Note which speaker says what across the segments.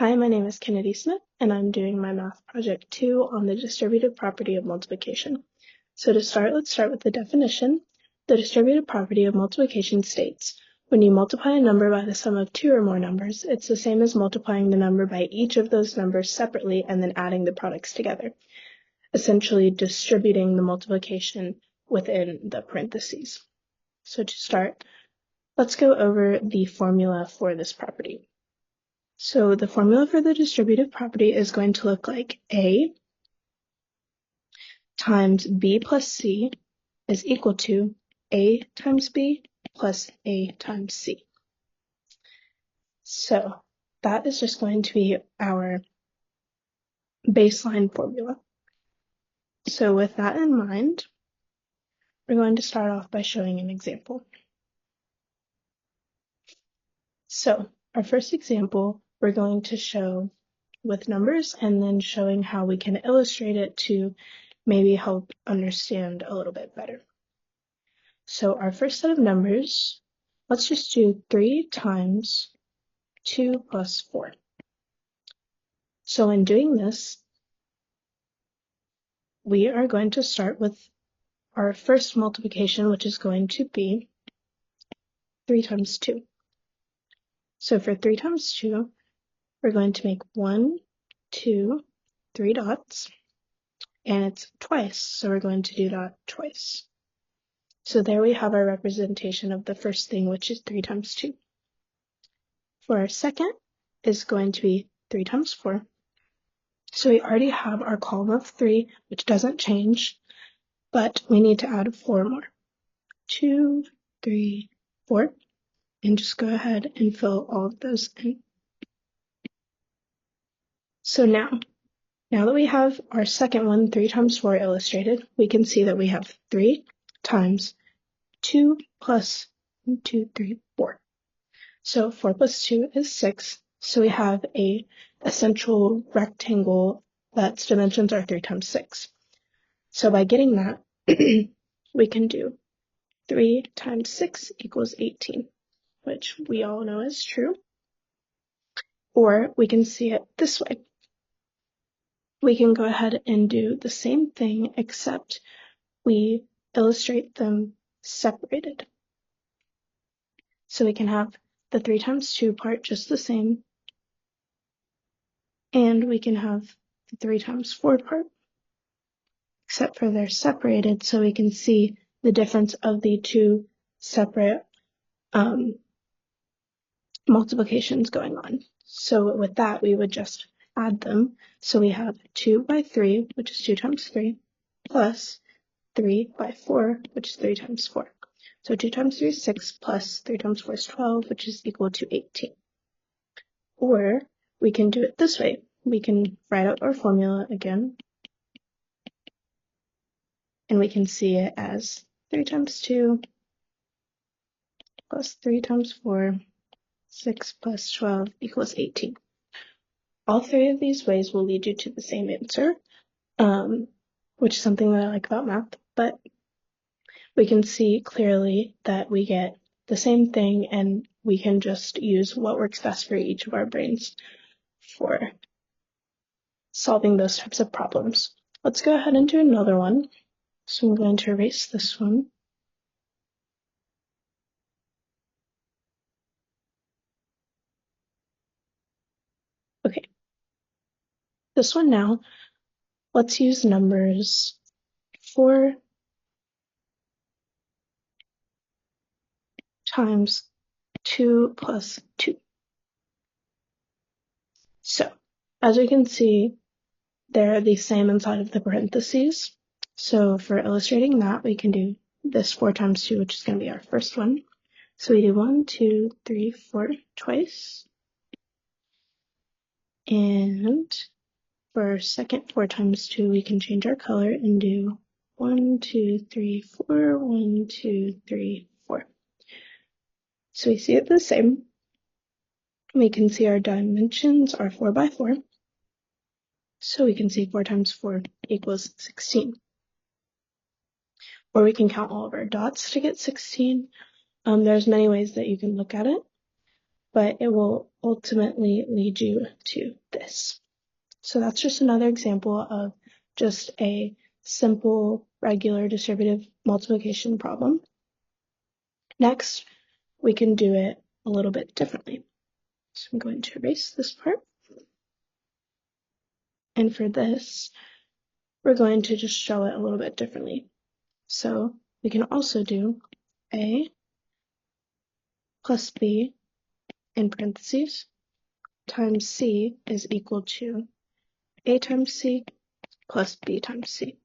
Speaker 1: Hi, my name is Kennedy Smith, and I'm doing my math project 2 on the distributive property of multiplication. So to start, let's start with the definition. The distributive property of multiplication states, when you multiply a number by the sum of two or more numbers, it's the same as multiplying the number by each of those numbers separately and then adding the products together, essentially distributing the multiplication within the parentheses. So to start, let's go over the formula for this property. So the formula for the distributive property is going to look like A times B plus C is equal to A times B plus A times C. So that is just going to be our baseline formula. So with that in mind, we're going to start off by showing an example. So our first example, we're going to show with numbers and then showing how we can illustrate it to maybe help understand a little bit better. So our first set of numbers, let's just do 3 times 2 plus 4. So in doing this, we are going to start with our first multiplication, which is going to be 3 times 2. So for 3 times 2, we're going to make 1, 2, 3 dots, and it's twice, so we're going to do that twice. So there we have our representation of the first thing, which is 3 times 2. For our second is going to be 3 times 4. So we already have our column of 3, which doesn't change, but we need to add 4 more. 2, 3, 4, and just go ahead and fill all of those in. So now that we have our second one, 3 times 4 illustrated, we can see that we have 3 times 2 plus 1, 2, 3, 4. So 4 plus 2 is 6. So we have a essential rectangle that's dimensions are 3 times 6. So by getting that, we can do 3 times 6 equals 18, which we all know is true. Or we can see it this way. We can go ahead and do the same thing, except we illustrate them separated. So we can have the 3 times 2 part just the same, and we can have the 3 times 4 part, except for they're separated, so we can see the difference of the two separate multiplications going on. So with that, we would just add them. So we have 2 by 3, which is 2 times 3, plus 3 by 4, which is 3 times 4. So 2 times 3 is 6, plus 3 times 4 is 12, which is equal to 18. Or we can do it this way. We can write out our formula again, and we can see it as 3 times 2 plus 3 times 4, 6 plus 12 equals 18. All three of these ways will lead you to the same answer, which is something that I like about math, but we can see clearly that we get the same thing, and we can just use what works best for each of our brains for solving those types of problems. Let's go ahead and do another one. So I'm going to erase this one. Okay. This one now, let's use numbers 4 times 2 plus 2. So, as we can see, they're the same inside of the parentheses. So for illustrating that, we can do this 4 times 2, which is going to be our first one. So we do 1, 2, 3, 4 twice. And for our second 4 times 2, we can change our color and do 1, 2, 3, 4, 1, 2, 3, 4. So we see it the same. We can see our dimensions are 4 by 4. So we can see 4 times 4 equals 16. Or we can count all of our dots to get 16. There's many ways that you can look at it. but it will ultimately lead you to this. So that's just another example of just a simple regular distributive multiplication problem. Next, we can do it a little bit differently. So I'm going to erase this part. And for this, we're going to just show it a little bit differently. So we can also do A plus B in parentheses times C is equal to A times C plus B times C.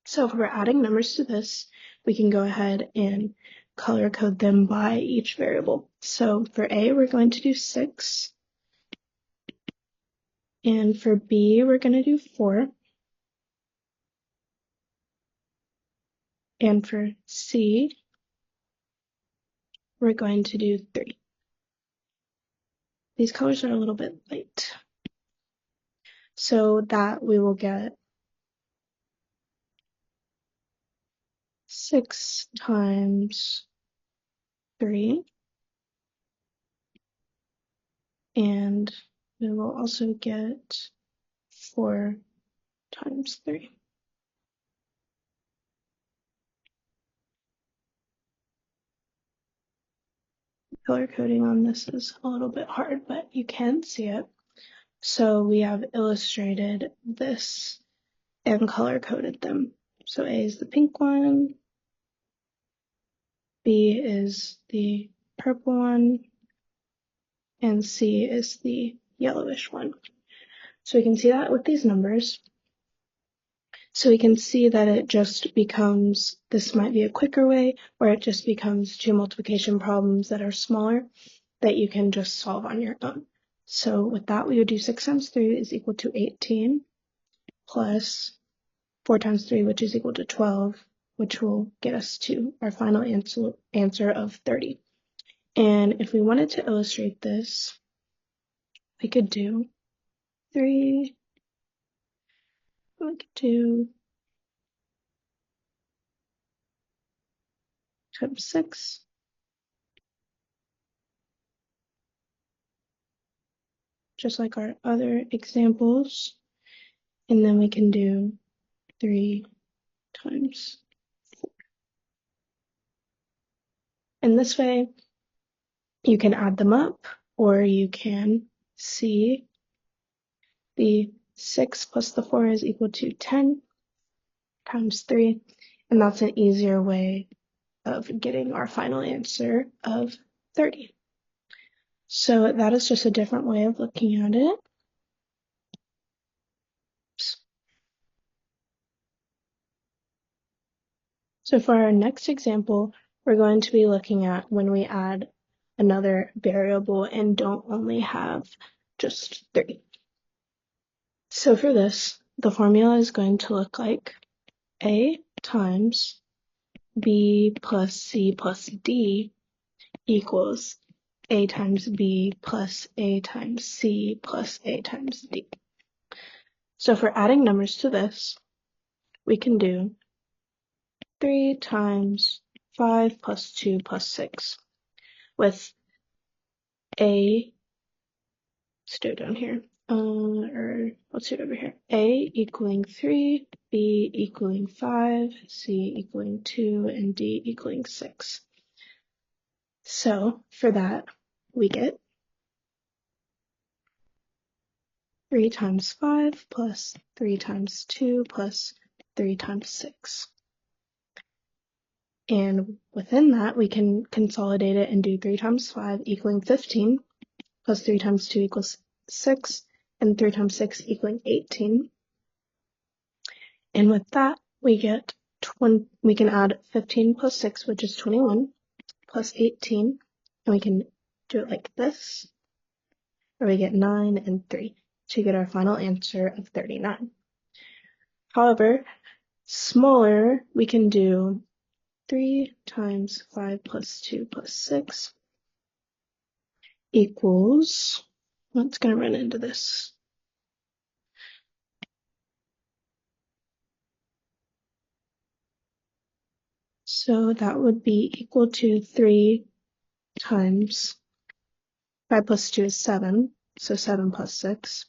Speaker 1: So if we're adding numbers to this, we can go ahead and color code them by each variable. So for A, we're going to do 6. And for B, we're going to do 4. And for C, we're going to do 3. These colors are a little bit light. So that we will get 6 times 3. And we will also get 4 times 3. Color coding on this is a little bit hard, but you can see it. So we have illustrated this and color coded them. So A is the pink one, B is the purple one, and C is the yellowish one. So we can see that with these numbers. So we can see that it just becomes, this might be a quicker way, where it just becomes two multiplication problems that are smaller that you can just solve on your own. So with that, we would do 6 times 3 is equal to 18 plus 4 times 3, which is equal to 12, which will get us to our final answer of 30. And if we wanted to illustrate this, we could do 3, we could do times 6, just like our other examples. And then we can do 3 times 4. And this way, you can add them up, or you can see the 6 plus the 4 is equal to 10 times 3, and that's an easier way of getting our final answer of 30. So that is just a different way of looking at it. So for our next example, we're going to be looking at when we add another variable and don't only have just 3. So for this, the formula is going to look like A times B plus C plus D equals A times B plus A times C plus A times D. So for adding numbers to this, we can do 3 times 5 plus 2 plus 6 with A, let's do it down here, or let's do it over here. A equaling 3, B equaling 5, C equaling 2, and D equaling 6. So for that, we get 3 times 5 plus 3 times 2 plus 3 times 6. And within that, we can consolidate it and do 3 times 5 equaling 15, plus 3 times 2 equals 6, and 3 times 6 equaling 18. And with that, we get we can add 15 plus 6, which is 21, plus 18, and we can do it like this, or we get 9 and 3 to get our final answer of 39. However, smaller, we can do 3 times 5 plus 2 plus 6 equals, well, it's going to run into this. So that would be equal to 3 times 5 plus 2 is 7, so 7 plus 6.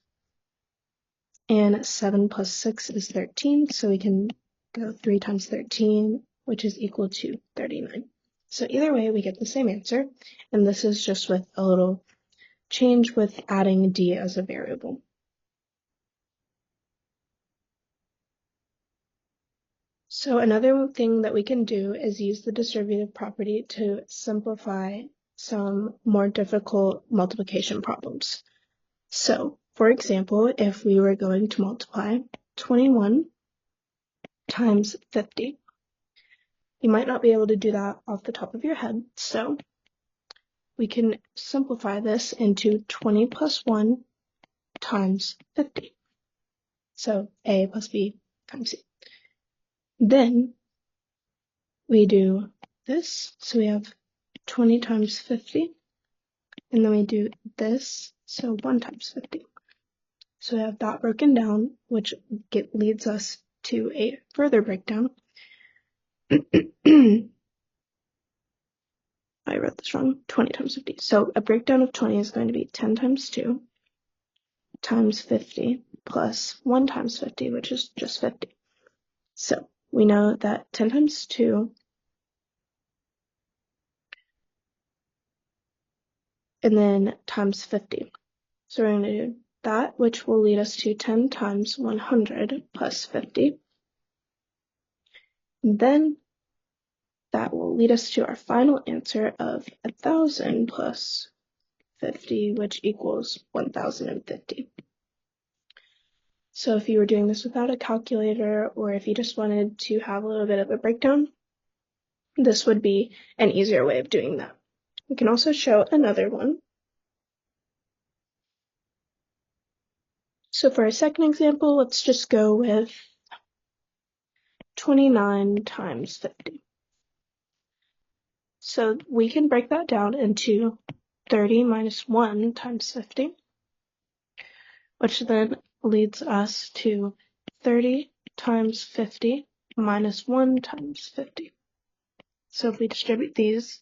Speaker 1: And 7 plus 6 is 13, so we can go 3 times 13, which is equal to 39. So either way, we get the same answer, and this is just with a little change with adding d as a variable. So another thing that we can do is use the distributive property to simplify some more difficult multiplication problems. So, for example, if we were going to multiply 21 times 50, you might not be able to do that off the top of your head, so we can simplify this into 20 plus 1 times 50. So a plus b times c. Then we do this, so we have 20 times 50, and then we do this, so 1 times 50. So we have that broken down, which leads us to a further breakdown. I wrote this wrong, 20 times 50. So a breakdown of 20 is going to be 10 times 2 times 50 plus 1 times 50, which is just 50. So we know that 10 times 2 and then times 50. So we're going to do that, which will lead us to 10 times 100 plus 50. And then that will lead us to our final answer of 1,000 plus 50, which equals 1,050. So if you were doing this without a calculator, or if you just wanted to have a little bit of a breakdown, this would be an easier way of doing that. We can also show another one. So for a second example, let's just go with 29 times 50. So we can break that down into 30 minus 1 times 50, which then leads us to 30 times 50 minus 1 times 50. So if we distribute these,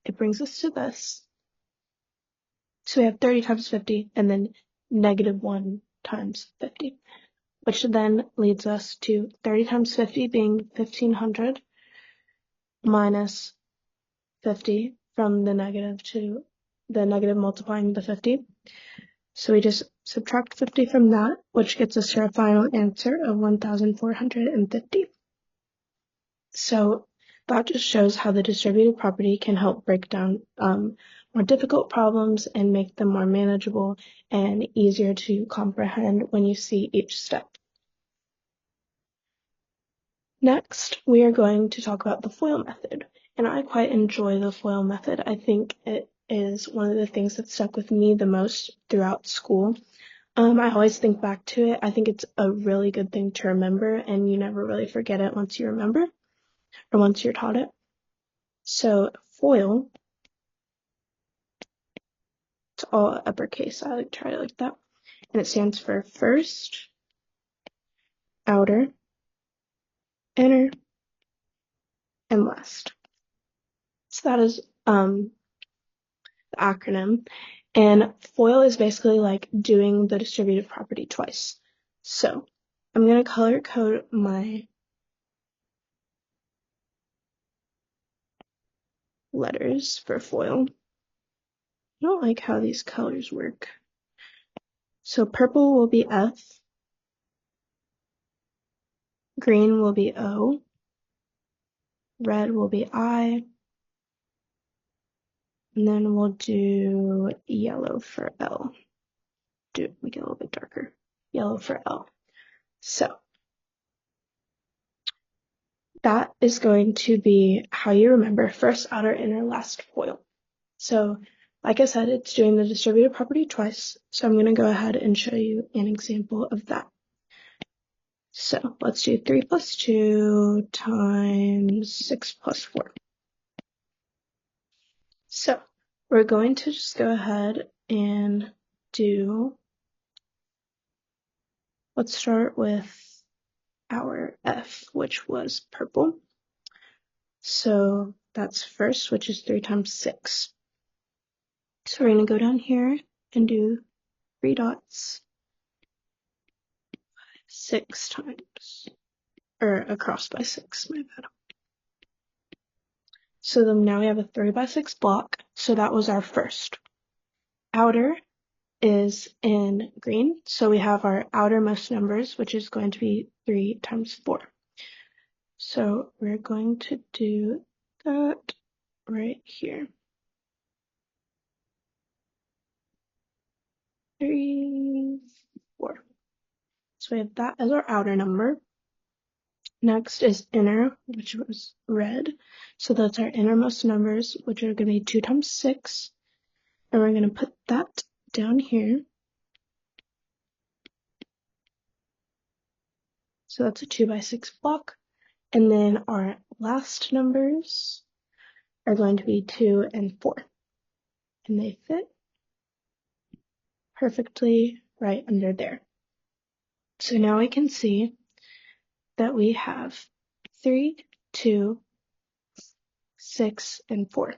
Speaker 1: it brings us to this. So we have 30 times 50 and then negative 1 times 50, which then leads us to 30 times 50 being 1,500 minus 50 from the negative to the negative multiplying the 50. So we just subtract 50 from that, which gets us to our final answer of 1,450. So that just shows how the distributive property can help break down more difficult problems and make them more manageable and easier to comprehend when you see each step. Next, we are going to talk about the FOIL method, and I quite enjoy the FOIL method. I think it is one of the things that stuck with me the most throughout school. I always think back to it. I think it's a really good thing to remember, and you never really forget it once you remember or once you're taught it. So FOIL, it's all uppercase. I try to like that. And it stands for first, outer, inner, and last. So that is the acronym. And FOIL is basically like doing the distributive property twice. So I'm going to color code my letters for FOIL. I don't like how these colors work. So purple will be F, green will be O, red will be I, and then we'll do yellow for L. Make it a little bit darker. Yellow for L. So that is going to be how you remember first, outer, inner, last FOIL. So like I said, it's doing the distributive property twice. So I'm going to go ahead and show you an example of that. So let's do 3 plus 2 times 6 plus 4. So we're going to just go ahead and let's start with our F, which was purple. So that's first, which is 3 times 6. So we're going to go down here and do 3 dots 6 times, or across by 6, my bad. So then now we have a 3 by 6 block, so that was our first. Outer is in green, so we have our outermost numbers, which is going to be 3 times 4. So we're going to do that right here. 3, 4. So we have that as our outer number. Next is inner, which was red. So that's our innermost numbers, which are going to be 2 times 6. And we're going to put that down here. So that's a 2 by 6 block. And then our last numbers are going to be 2 and 4. And they fit perfectly right under there. So now we can see that we have 3, 2, 6, and 4,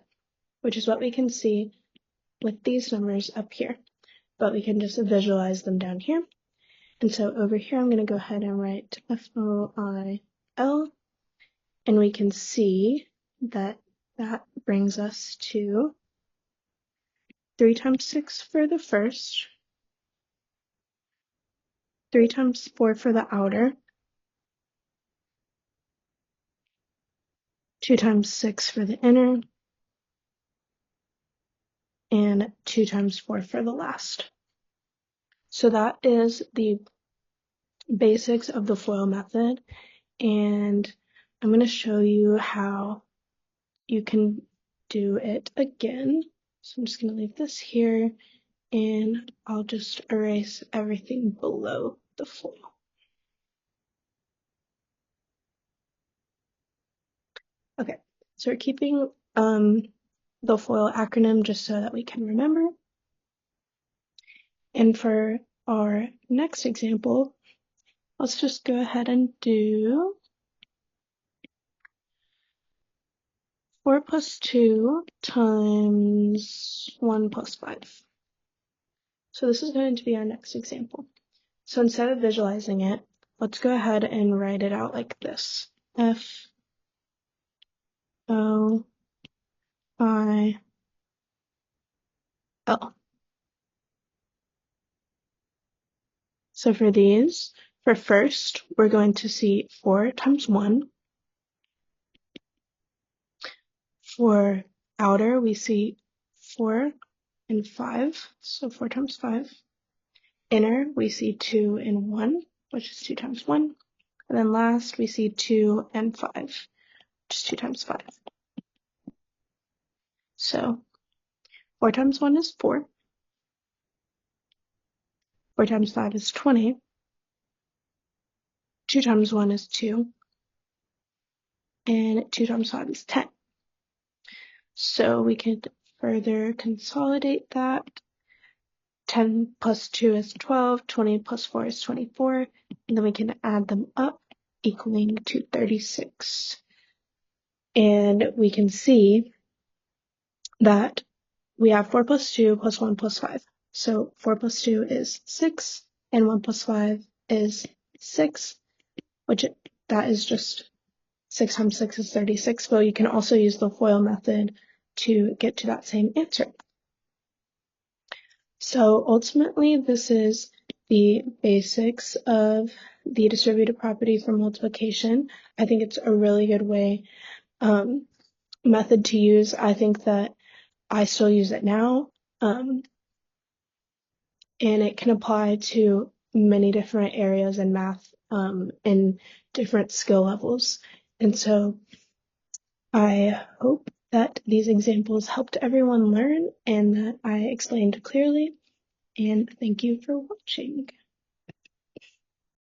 Speaker 1: which is what we can see with these numbers up here. But we can just visualize them down here. And so over here, I'm going to go ahead and write FOIL. And we can see that that brings us to 3 times 6 for the first, 3 times 4 for the outer, 2 times 6 for the inner, and 2 times 4 for the last. So that is the basics of the FOIL method, and I'm going to show you how you can do it again. So I'm just going to leave this here, and I'll just erase everything below the FOIL. Okay, so we're keeping the FOIL acronym just so that we can remember. And for our next example, let's just go ahead and do 4 plus 2 times 1 plus 5. So this is going to be our next example. So instead of visualizing it, let's go ahead and write it out like this. FOIL. So for these, for first, we're going to see 4 times 1. For outer, we see 4 and 5, so 4 times 5. Inner, we see 2 and 1, which is 2 times 1. And then last, we see 2 and 5, which is 2 times 5. So 4 times 1 is 4. 4 times 5 is 20. 2 times 1 is 2. And 2 times 5 is 10. So we could further consolidate that. 10 plus 2 is 12, 20 plus 4 is 24, and then we can add them up, equaling to 36. And we can see that we have 4 plus 2 plus 1 plus 5. So 4 plus 2 is 6, and 1 plus 5 is 6, which that is just 6 times 6 is 36, but you can also use the FOIL method to get to that same answer. So ultimately, this is the basics of the distributive property for multiplication. I think it's a really good method to use. I think that I still use it now, and it can apply to many different areas in math and different skill levels. And so I hope that these examples helped everyone learn and that I explained clearly. And thank you for watching.